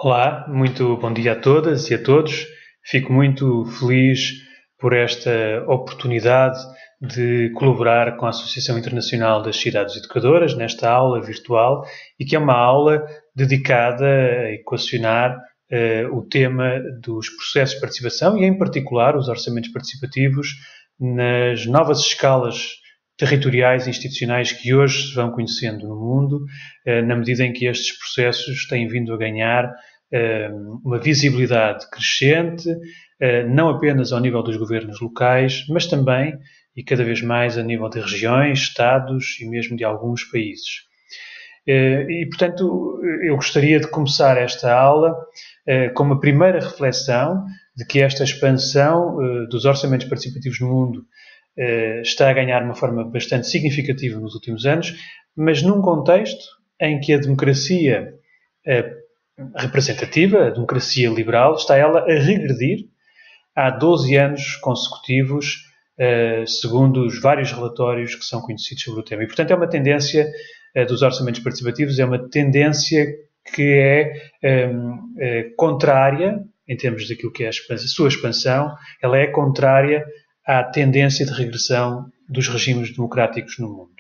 Olá, muito bom dia a todas e a todos. Fico muito feliz por esta oportunidade de colaborar com a Associação Internacional das Cidades Educadoras nesta aula virtual e que é uma aula dedicada a equacionar o tema dos processos de participação e, em particular, os orçamentos participativos nas novas escalas territoriais e institucionais que hoje se vão conhecendo no mundo, na medida em que estes processos têm vindo a ganhar uma visibilidade crescente, não apenas ao nível dos governos locais, mas também, e cada vez mais, a nível de regiões, estados e mesmo de alguns países. E, portanto, eu gostaria de começar esta aula com uma primeira reflexão de que esta expansão dos orçamentos participativos no mundo está a ganhar uma forma bastante significativa nos últimos anos, mas num contexto em que a democracia representativa, a democracia liberal, está ela a regredir há 12 anos consecutivos, segundo os vários relatórios que são conhecidos sobre o tema. E, portanto, é uma tendência dos orçamentos participativos, é uma tendência que é contrária, em termos daquilo que é a sua expansão, ela é contrária à tendência de regressão dos regimes democráticos no mundo.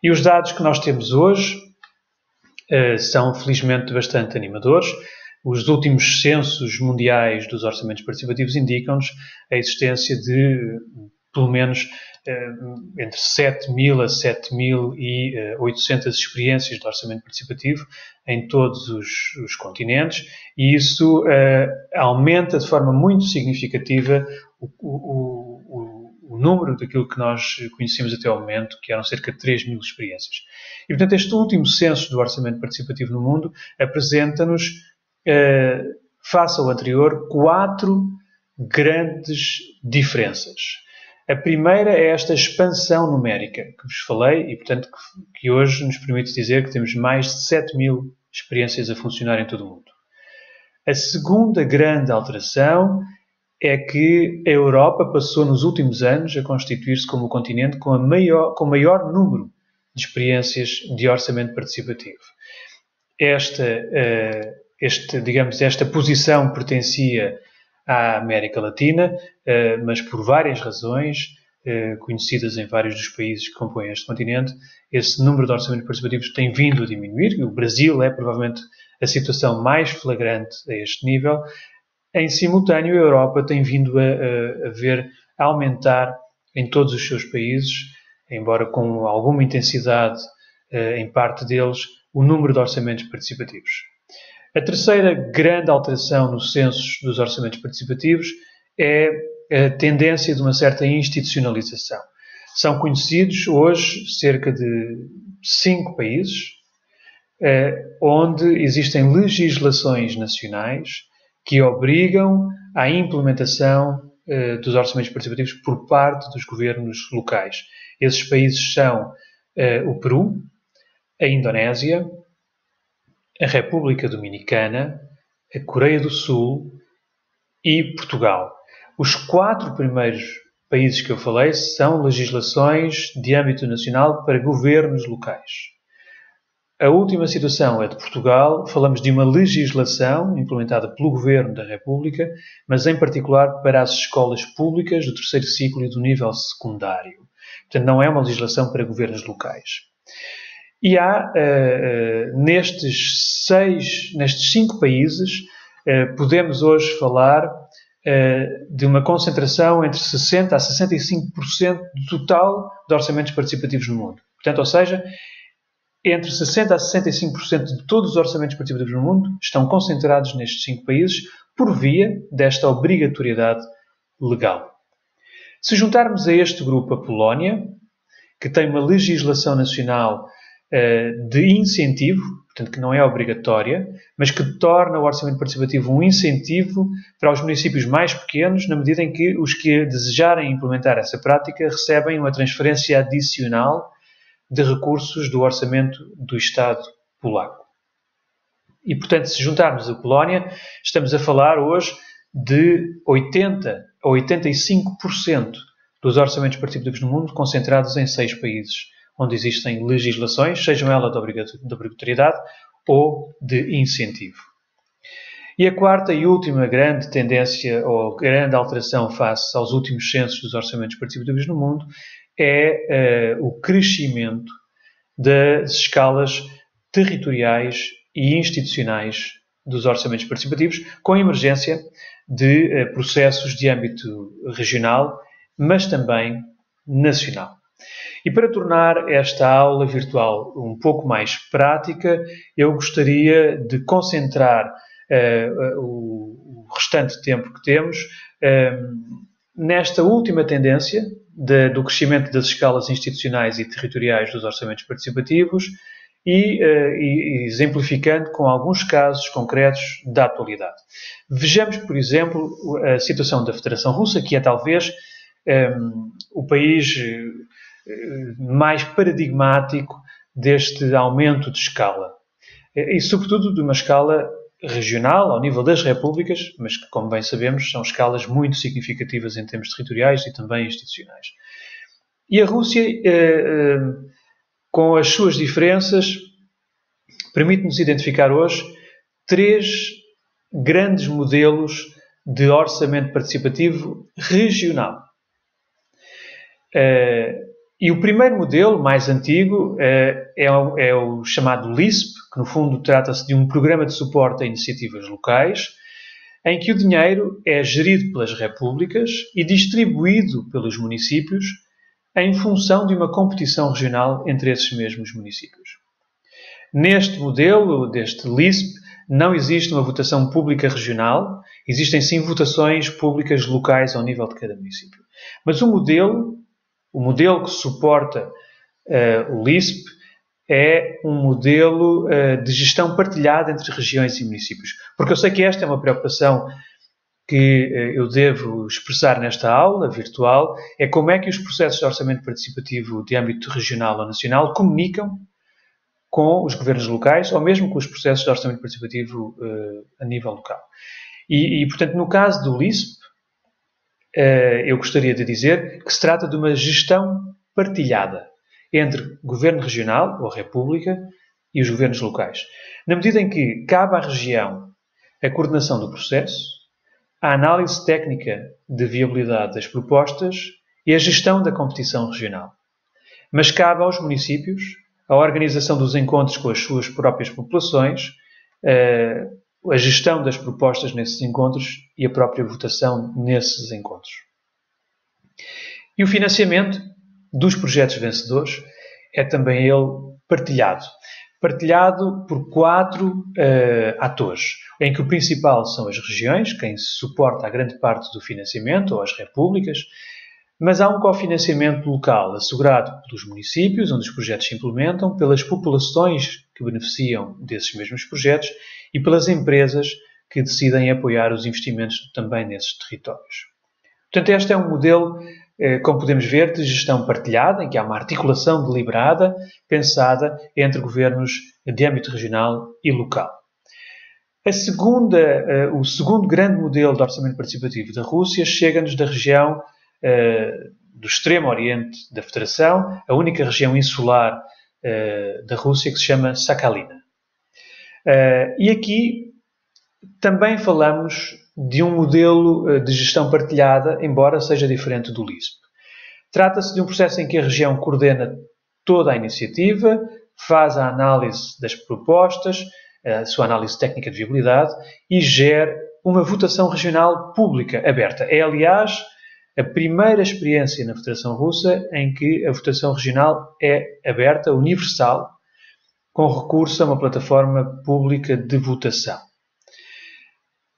E os dados que nós temos hoje são, felizmente, bastante animadores. Os últimos censos mundiais dos orçamentos participativos indicam-nos a existência de, pelo menos, entre 7.000 a 7.800 experiências de orçamento participativo em todos os continentes, e isso aumenta de forma muito significativa o número daquilo que nós conhecemos até ao momento, que eram cerca de 3.000 experiências. E, portanto, este último censo do orçamento participativo no mundo apresenta-nos, face ao anterior, 4 grandes diferenças. A primeira é esta expansão numérica que vos falei e, portanto, que hoje nos permite dizer que temos mais de 7.000 experiências a funcionar em todo o mundo. A segunda grande alteração é que a Europa passou nos últimos anos a constituir-se como o continente com o maior número de experiências de orçamento participativo. Esta posição pertencia à América Latina, mas por várias razões, conhecidas em vários dos países que compõem este continente, esse número de orçamentos participativos tem vindo a diminuir, e o Brasil é provavelmente a situação mais flagrante a este nível. Em simultâneo, a Europa tem vindo a aumentar em todos os seus países, embora com alguma intensidade em parte deles, o número de orçamentos participativos. A terceira grande alteração nos censos dos orçamentos participativos é a tendência de uma certa institucionalização. São conhecidos hoje cerca de 5 países onde existem legislações nacionais que obrigam à implementação dos orçamentos participativos por parte dos governos locais. Esses países são o Peru, a Indonésia, a República Dominicana, a Coreia do Sul e Portugal. Os 4 primeiros países que eu falei são legislações de âmbito nacional para governos locais. A última situação é de Portugal. Falamos de uma legislação implementada pelo Governo da República, mas em particular para as escolas públicas do terceiro ciclo e do nível secundário. Portanto, não é uma legislação para governos locais. E há, nestes 5 países, podemos hoje falar de uma concentração entre 60% a 65% do total de orçamentos participativos no mundo. Portanto, ou seja, entre 60% a 65% de todos os orçamentos participativos no mundo estão concentrados nestes 5 países por via desta obrigatoriedade legal. Se juntarmos a este grupo a Polónia, que tem uma legislação nacional de incentivo, portanto que não é obrigatória, mas que torna o orçamento participativo um incentivo para os municípios mais pequenos, na medida em que os que desejarem implementar essa prática recebem uma transferência adicional de recursos do orçamento do Estado polaco. E, portanto, se juntarmos a Polónia, estamos a falar hoje de 80% a 85% dos orçamentos participativos no mundo concentrados em 6 países, onde existem legislações, sejam elas de obrigatoriedade ou de incentivo. E a quarta e última grande tendência ou grande alteração face aos últimos censos dos orçamentos participativos no mundo é o crescimento das escalas territoriais e institucionais dos orçamentos participativos, com a emergência de processos de âmbito regional, mas também nacional. E para tornar esta aula virtual um pouco mais prática, eu gostaria de concentrar o restante tempo que temos nesta última tendência do crescimento das escalas institucionais e territoriais dos orçamentos participativos e exemplificando com alguns casos concretos da atualidade. Vejamos, por exemplo, a situação da Federação Russa, que é talvez o país mais paradigmático deste aumento de escala. E, sobretudo, de uma escala regional, ao nível das repúblicas, mas que, como bem sabemos, são escalas muito significativas em termos territoriais e também institucionais. E a Rússia, com as suas diferenças, permite-nos identificar hoje 3 grandes modelos de orçamento participativo regional. E o primeiro modelo, mais antigo, é o chamado LISP, que no fundo trata-se de um programa de suporte a iniciativas locais, em que o dinheiro é gerido pelas repúblicas e distribuído pelos municípios em função de uma competição regional entre esses mesmos municípios. Neste modelo, deste LISP, não existe uma votação pública regional, existem sim votações públicas locais ao nível de cada município. Mas o modelo que suporta o LISP é um modelo de gestão partilhada entre regiões e municípios. Porque eu sei que esta é uma preocupação que eu devo expressar nesta aula virtual, é como é que os processos de orçamento participativo de âmbito regional ou nacional comunicam com os governos locais ou mesmo com os processos de orçamento participativo a nível local. E, portanto, no caso do LISP, eu gostaria de dizer que se trata de uma gestão partilhada entre governo regional, ou república, e os governos locais. Na medida em que cabe à região a coordenação do processo, a análise técnica de viabilidade das propostas e a gestão da competição regional. Mas cabe aos municípios a organização dos encontros com as suas próprias populações, a gestão das propostas nesses encontros e a própria votação nesses encontros. E o financiamento dos projetos vencedores é também ele partilhado. Partilhado por 4 atores, em que o principal são as regiões, quem suporta a grande parte do financiamento, ou as repúblicas, mas há um cofinanciamento local assegurado pelos municípios, onde os projetos se implementam, pelas populações que beneficiam desses mesmos projetos e pelas empresas que decidem apoiar os investimentos também nesses territórios. Portanto, este é um modelo, como podemos ver, de gestão partilhada, em que há uma articulação deliberada, pensada entre governos de âmbito regional e local. O segundo grande modelo de orçamento participativo da Rússia chega-nos da região do extremo oriente da Federação, a única região insular da Rússia que se chama Sakhalina. E aqui também falamos de um modelo de gestão partilhada, embora seja diferente do LISP. Trata-se de um processo em que a região coordena toda a iniciativa, faz a análise das propostas, a sua análise técnica de viabilidade e gera uma votação regional pública aberta. É, aliás, a primeira experiência na Federação Russa em que a votação regional é aberta, universal, com recurso a uma plataforma pública de votação.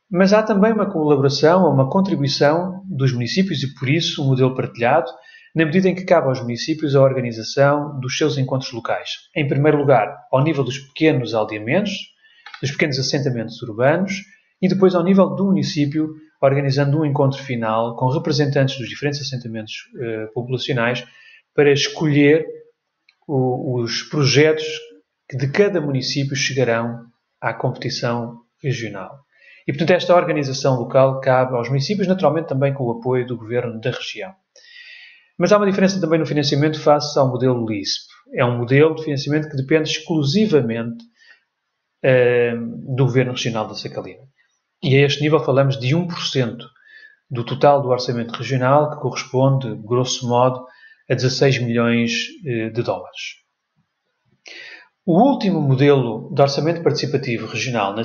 Mas há também uma colaboração ou uma contribuição dos municípios e, por isso, um modelo partilhado, na medida em que cabe aos municípios a organização dos seus encontros locais. Em primeiro lugar, ao nível dos pequenos aldeamentos, dos pequenos assentamentos urbanos, e depois ao nível do município, organizando um encontro final com representantes dos diferentes assentamentos populacionais para escolher os projetos que de cada município chegarão à competição regional. E, portanto, esta organização local cabe aos municípios, naturalmente também com o apoio do governo da região. Mas há uma diferença também no financiamento face ao modelo LISP. É um modelo de financiamento que depende exclusivamente do governo regional da Sakhalina. E a este nível falamos de 1% do total do orçamento regional, que corresponde, grosso modo, a 16 milhões de dólares. O último modelo de orçamento participativo regional na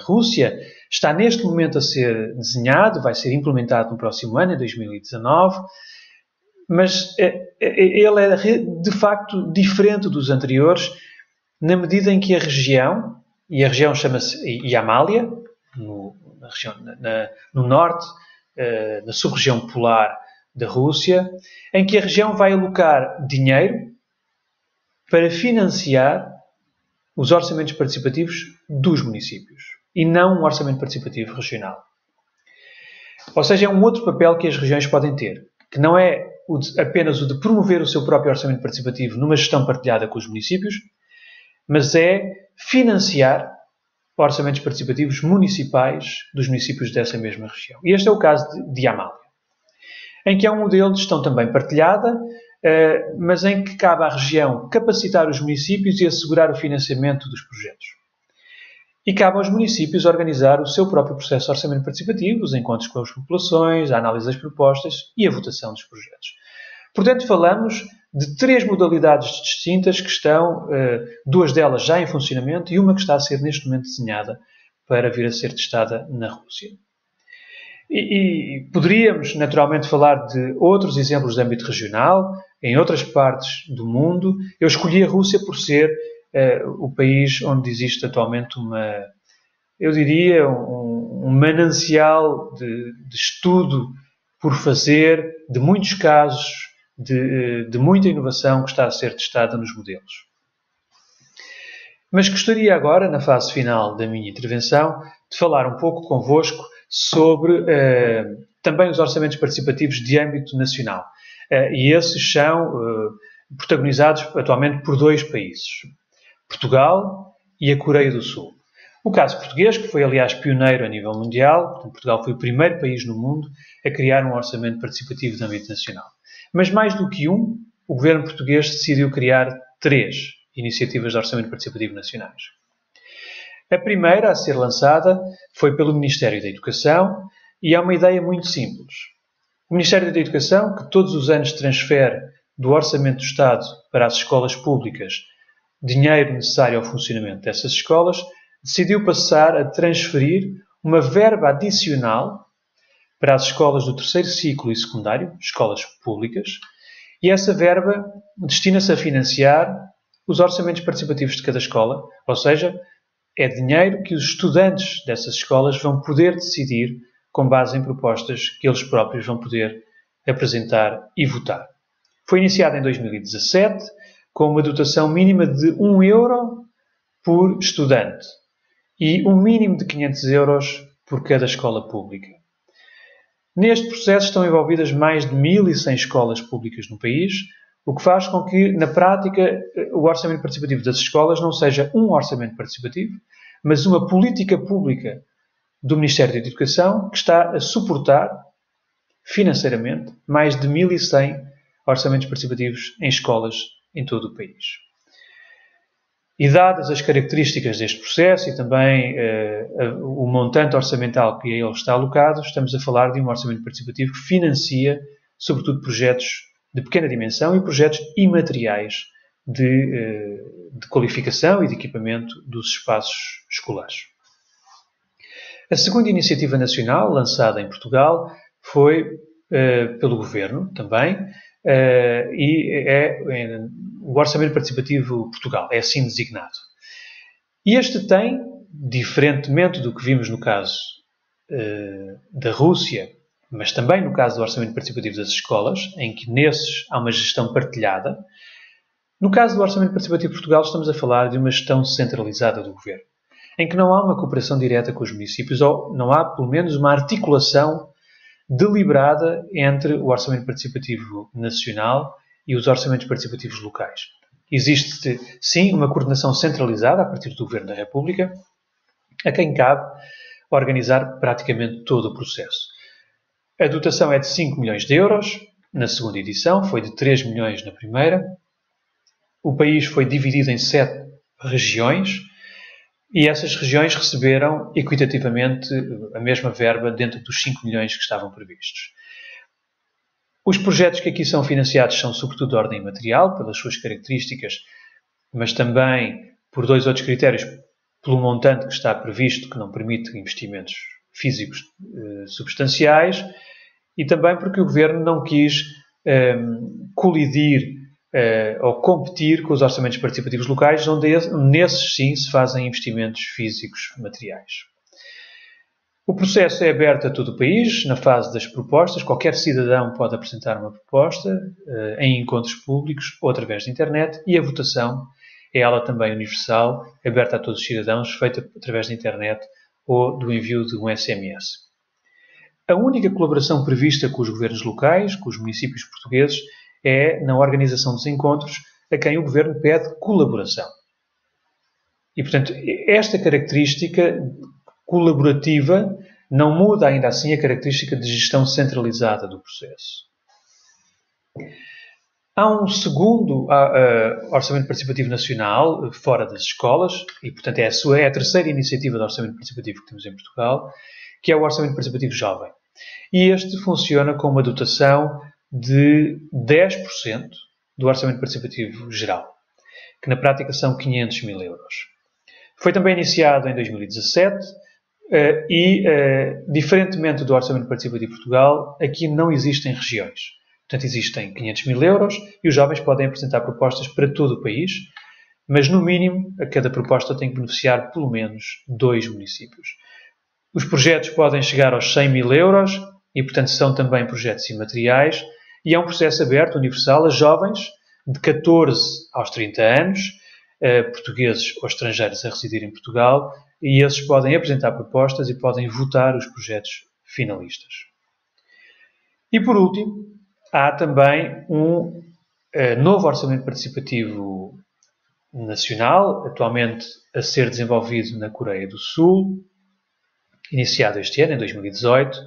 Rússia está neste momento a ser desenhado, vai ser implementado no próximo ano, em 2019, mas ele é de facto diferente dos anteriores, na medida em que a região, e a região chama-se Yamália, no norte, na sub-região polar da Rússia, em que a região vai alocar dinheiro para financiar os orçamentos participativos dos municípios e não um orçamento participativo regional. Ou seja, é um outro papel que as regiões podem ter, que não é apenas o de promover o seu próprio orçamento participativo numa gestão partilhada com os municípios, mas é financiar orçamentos participativos municipais dos municípios dessa mesma região. E este é o caso de Yamália, em que é um modelo de gestão também partilhada, mas em que cabe à região capacitar os municípios e assegurar o financiamento dos projetos. E cabe aos municípios organizar o seu próprio processo de orçamento participativo, os encontros com as populações, a análise das propostas e a votação dos projetos. Portanto, falamos de 3 modalidades distintas que estão, 2 delas já em funcionamento e uma que está a ser neste momento desenhada para vir a ser testada na Rússia. E poderíamos, naturalmente, falar de outros exemplos de âmbito regional, em outras partes do mundo. Eu escolhi a Rússia por ser o país onde existe atualmente um manancial de estudo por fazer, de muitos casos, de muita inovação que está a ser testada nos modelos. Mas gostaria agora, na fase final da minha intervenção, de falar um pouco convosco sobre também os orçamentos participativos de âmbito nacional. E esses são protagonizados atualmente por 2 países, Portugal e a Coreia do Sul. O caso português, que foi aliás pioneiro a nível mundial, portanto, Portugal foi o primeiro país no mundo a criar um orçamento participativo de âmbito nacional. Mas mais do que o governo português decidiu criar 3 iniciativas de orçamento participativo nacionais. A primeira a ser lançada foi pelo Ministério da Educação e é uma ideia muito simples. O Ministério da Educação, que todos os anos transfere do Orçamento do Estado para as escolas públicas dinheiro necessário ao funcionamento dessas escolas, decidiu passar a transferir uma verba adicional para as escolas do 3º ciclo e secundário, escolas públicas, e essa verba destina-se a financiar os orçamentos participativos de cada escola, ou seja, é dinheiro que os estudantes dessas escolas vão poder decidir com base em propostas que eles próprios vão poder apresentar e votar. Foi iniciado em 2017 com uma dotação mínima de 1 euro por estudante e um mínimo de 500 euros por cada escola pública. Neste processo estão envolvidas mais de 1.100 escolas públicas no país, o que faz com que, na prática, o orçamento participativo das escolas não seja um orçamento participativo, mas uma política pública do Ministério da Educação que está a suportar financeiramente mais de 1.100 orçamentos participativos em escolas em todo o país. E dadas as características deste processo e também o montante orçamental que a ele está alocado, estamos a falar de um orçamento participativo que financia, sobretudo, projetos de pequena dimensão e projetos imateriais de qualificação e de equipamento dos espaços escolares. A segunda iniciativa nacional, lançada em Portugal, foi pelo Governo também, e é o Orçamento Participativo Portugal, é assim designado. E este tem, diferentemente do que vimos no caso da Rússia, mas também no caso do Orçamento Participativo das escolas, em que nesses há uma gestão partilhada, no caso do Orçamento Participativo de Portugal estamos a falar de uma gestão centralizada do Governo, em que não há uma cooperação direta com os municípios, ou não há, pelo menos, uma articulação deliberada entre o Orçamento Participativo Nacional e os Orçamentos Participativos locais. Existe, sim, uma coordenação centralizada a partir do Governo da República, a quem cabe organizar praticamente todo o processo. A dotação é de 5 milhões de euros na segunda edição, foi de 3 milhões na primeira. O país foi dividido em 7 regiões e essas regiões receberam equitativamente a mesma verba dentro dos 5 milhões que estavam previstos. Os projetos que aqui são financiados são sobretudo de ordem material, pelas suas características, mas também por dois outros critérios, pelo montante que está previsto, que não permite investimentos físicos substanciais, e também porque o Governo não quis colidir ou competir com os orçamentos participativos locais, onde nesses sim se fazem investimentos físicos materiais. O processo é aberto a todo o país, na fase das propostas. Qualquer cidadão pode apresentar uma proposta em encontros públicos ou através da internet, e a votação é ela também universal, aberta a todos os cidadãos, feita através da internet ou do envio de um SMS. A única colaboração prevista com os governos locais, com os municípios portugueses, é na organização dos encontros, a quem o Governo pede colaboração. E, portanto, esta característica colaborativa não muda ainda assim a característica de gestão centralizada do processo. Há um segundo Orçamento Participativo Nacional, fora das escolas, e, portanto, é a terceira iniciativa de Orçamento Participativo que temos em Portugal, que é o Orçamento Participativo Jovem. E este funciona com uma dotação de 10% do Orçamento Participativo Geral, que na prática são 500 mil euros. Foi também iniciado em 2017 e, diferentemente do Orçamento Participativo Portugal, aqui não existem regiões. Portanto, existem 500 mil euros e os jovens podem apresentar propostas para todo o país, mas no mínimo, a cada proposta tem que beneficiar pelo menos 2 municípios. Os projetos podem chegar aos 100 mil euros e, portanto, são também projetos imateriais, e é um processo aberto, universal, a jovens de 14 aos 30 anos, portugueses ou estrangeiros a residir em Portugal, e esses podem apresentar propostas e podem votar os projetos finalistas. E, por último, há também um novo Orçamento Participativo Nacional, atualmente a ser desenvolvido na Coreia do Sul, iniciado este ano, em 2018,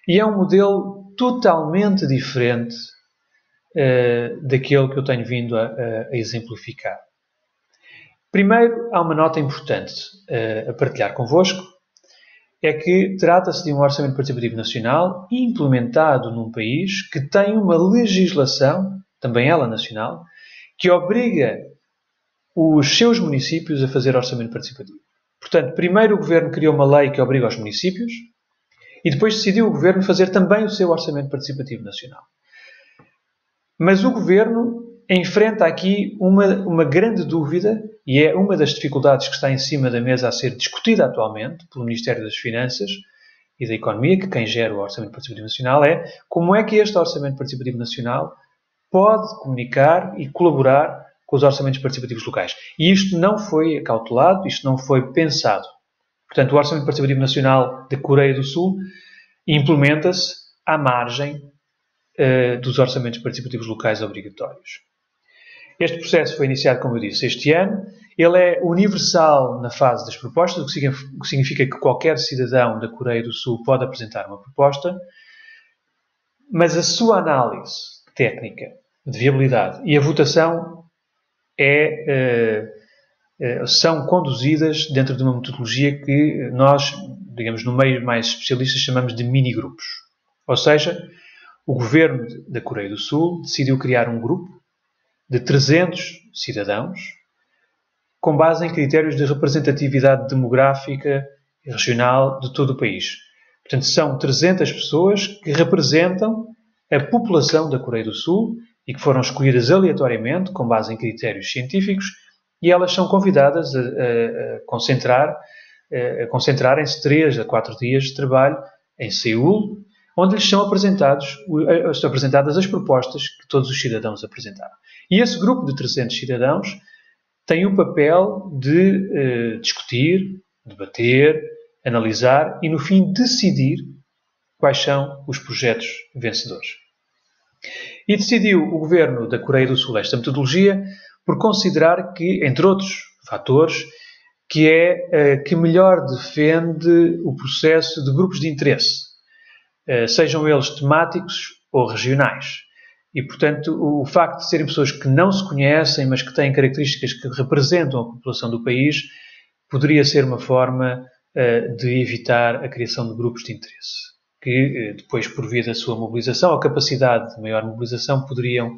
e é um modelo totalmente diferente daquele que eu tenho vindo a exemplificar. Primeiro, há uma nota importante a partilhar convosco, é que trata-se de um Orçamento Participativo Nacional implementado num país que tem uma legislação, também ela nacional, que obriga os seus municípios a fazer orçamento participativo. Portanto, primeiro o Governo criou uma lei que obriga os municípios e depois decidiu o Governo fazer também o seu Orçamento Participativo Nacional. Mas o Governo enfrenta aqui uma grande dúvida, e é uma das dificuldades que está em cima da mesa a ser discutida atualmente pelo Ministério das Finanças e da Economia, que quem gera o Orçamento Participativo Nacional, é como é que este Orçamento Participativo Nacional pode comunicar e colaborar com os orçamentos participativos locais. E isto não foi acautelado, isto não foi pensado. Portanto, o Orçamento Participativo Nacional da Coreia do Sul implementa-se à margem dos orçamentos participativos locais obrigatórios. Este processo foi iniciado, como eu disse, este ano. Ele é universal na fase das propostas, o que significa que qualquer cidadão da Coreia do Sul pode apresentar uma proposta, mas a sua análise técnica de viabilidade e a votação são conduzidas dentro de uma metodologia que nós, digamos, no meio mais especialistas, chamamos de mini-grupos. Ou seja, o governo da Coreia do Sul decidiu criar um grupo de 300 cidadãos com base em critérios de representatividade demográfica e regional de todo o país. Portanto, são 300 pessoas que representam a população da Coreia do Sul e que foram escolhidas aleatoriamente com base em critérios científicos, e elas são convidadas a concentrarem-se 3 a 4 dias de trabalho em Seul, onde lhes são apresentadas as propostas que todos os cidadãos apresentaram. E esse grupo de 300 cidadãos tem o papel de discutir, debater, analisar e, no fim, decidir quais são os projetos vencedores. E decidiu o governo da Coreia do Sul esta metodologia por considerar que, entre outros fatores, que melhor defende o processo de grupos de interesse, sejam eles temáticos ou regionais. E, portanto, o facto de serem pessoas que não se conhecem, mas que têm características que representam a população do país, poderia ser uma forma de evitar a criação de grupos de interesse, que depois, por via da sua mobilização, a capacidade de maior mobilização, poderiam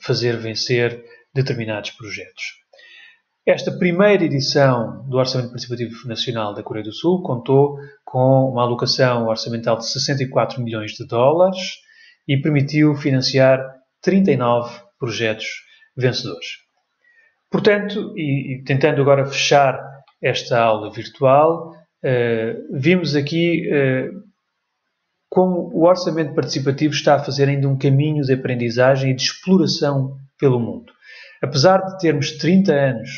fazer vencer determinados projetos. Esta primeira edição do Orçamento Participativo Nacional da Coreia do Sul contou com uma alocação orçamental de 64 milhões de dólares e permitiu financiar 39 projetos vencedores. Portanto, e tentando agora fechar esta aula virtual, vimos aqui como o orçamento participativo está a fazer ainda um caminho de aprendizagem e de exploração pelo mundo. Apesar de termos 30 anos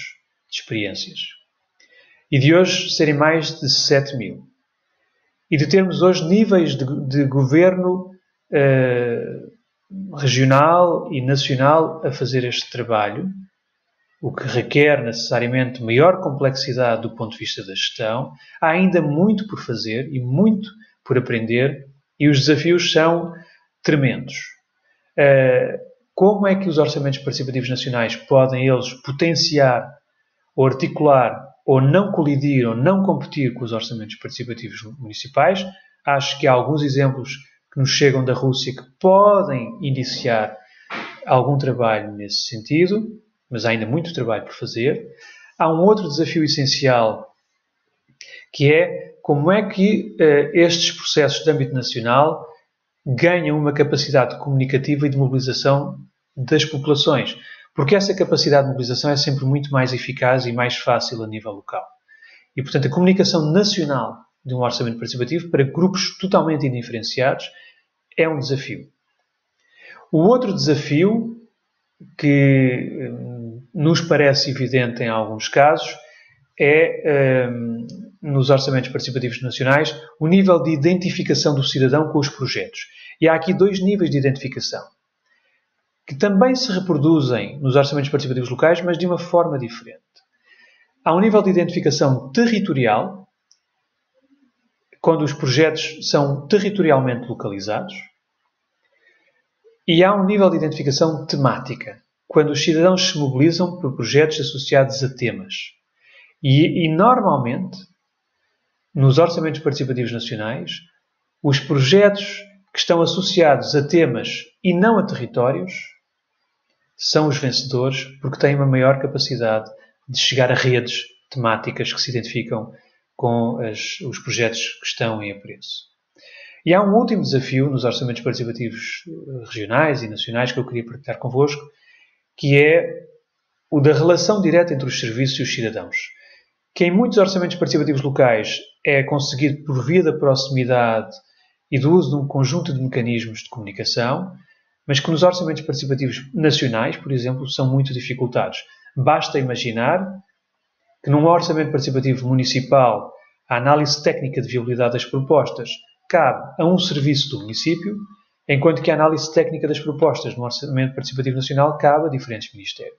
de experiências e de hoje serem mais de 7 mil e de termos hoje níveis de governo regional e nacional a fazer este trabalho, o que requer necessariamente maior complexidade do ponto de vista da gestão, há ainda muito por fazer e muito por aprender e os desafios são tremendos. Como é que os orçamentos participativos nacionais podem eles potenciar ou articular ou não colidir ou não competir com os orçamentos participativos municipais? Acho que há alguns exemplos que nos chegam da Rússia que podem iniciar algum trabalho nesse sentido, mas há ainda muito trabalho por fazer. Há um outro desafio essencial, que é como é que estes processos de âmbito nacional ganham uma capacidade comunicativa e de mobilização das populações, porque essa capacidade de mobilização é sempre muito mais eficaz e mais fácil a nível local. E, portanto, a comunicação nacional de um orçamento participativo para grupos totalmente indiferenciados é um desafio. O outro desafio, que nos parece evidente em alguns casos, é, nos orçamentos participativos nacionais, o nível de identificação do cidadão com os projetos. E há aqui dois níveis de identificação, que também se reproduzem nos orçamentos participativos locais, mas de uma forma diferente. Há um nível de identificação territorial, quando os projetos são territorialmente localizados, e há um nível de identificação temática, quando os cidadãos se mobilizam por projetos associados a temas. E normalmente, nos orçamentos participativos nacionais, os projetos que estão associados a temas e não a territórios são os vencedores, porque têm uma maior capacidade de chegar a redes temáticas que se identificam com os projetos que estão em apreço. E há um último desafio nos orçamentos participativos regionais e nacionais que eu queria partilhar convosco, que é o da relação direta entre os serviços e os cidadãos, que em muitos orçamentos participativos locais é conseguido por via da proximidade e do uso de um conjunto de mecanismos de comunicação, mas que nos orçamentos participativos nacionais, por exemplo, são muito dificultados. Basta imaginar que num orçamento participativo municipal a análise técnica de viabilidade das propostas cabe a um serviço do município, enquanto que a análise técnica das propostas no orçamento participativo nacional cabe a diferentes ministérios,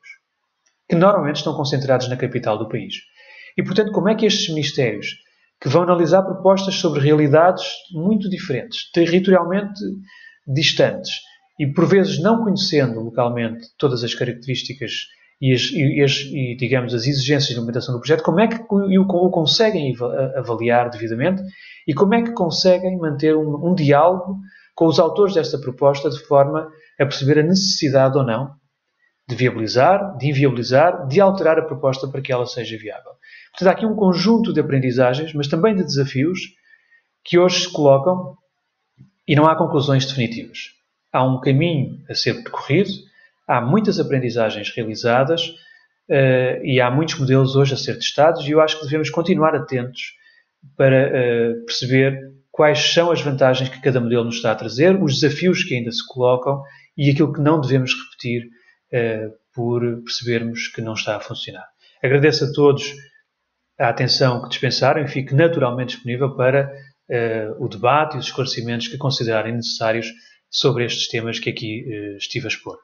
que normalmente estão concentrados na capital do país. E, portanto, como é que estes ministérios, que vão analisar propostas sobre realidades muito diferentes, territorialmente distantes, e por vezes não conhecendo localmente todas as características e digamos, as exigências de implementação do projeto, como é que o conseguem avaliar devidamente e como é que conseguem manter um diálogo com os autores desta proposta de forma a perceber a necessidade ou não de viabilizar, de inviabilizar, de alterar a proposta para que ela seja viável. Portanto, há aqui um conjunto de aprendizagens, mas também de desafios que hoje se colocam e não há conclusões definitivas. Há um caminho a ser percorrido, há muitas aprendizagens realizadas e há muitos modelos hoje a ser testados e eu acho que devemos continuar atentos para perceber quais são as vantagens que cada modelo nos está a trazer, os desafios que ainda se colocam e aquilo que não devemos repetir por percebermos que não está a funcionar. Agradeço a todos a atenção que dispensaram e fico naturalmente disponível para o debate e os esclarecimentos que considerarem necessários sobre estes temas que aqui estive a expor.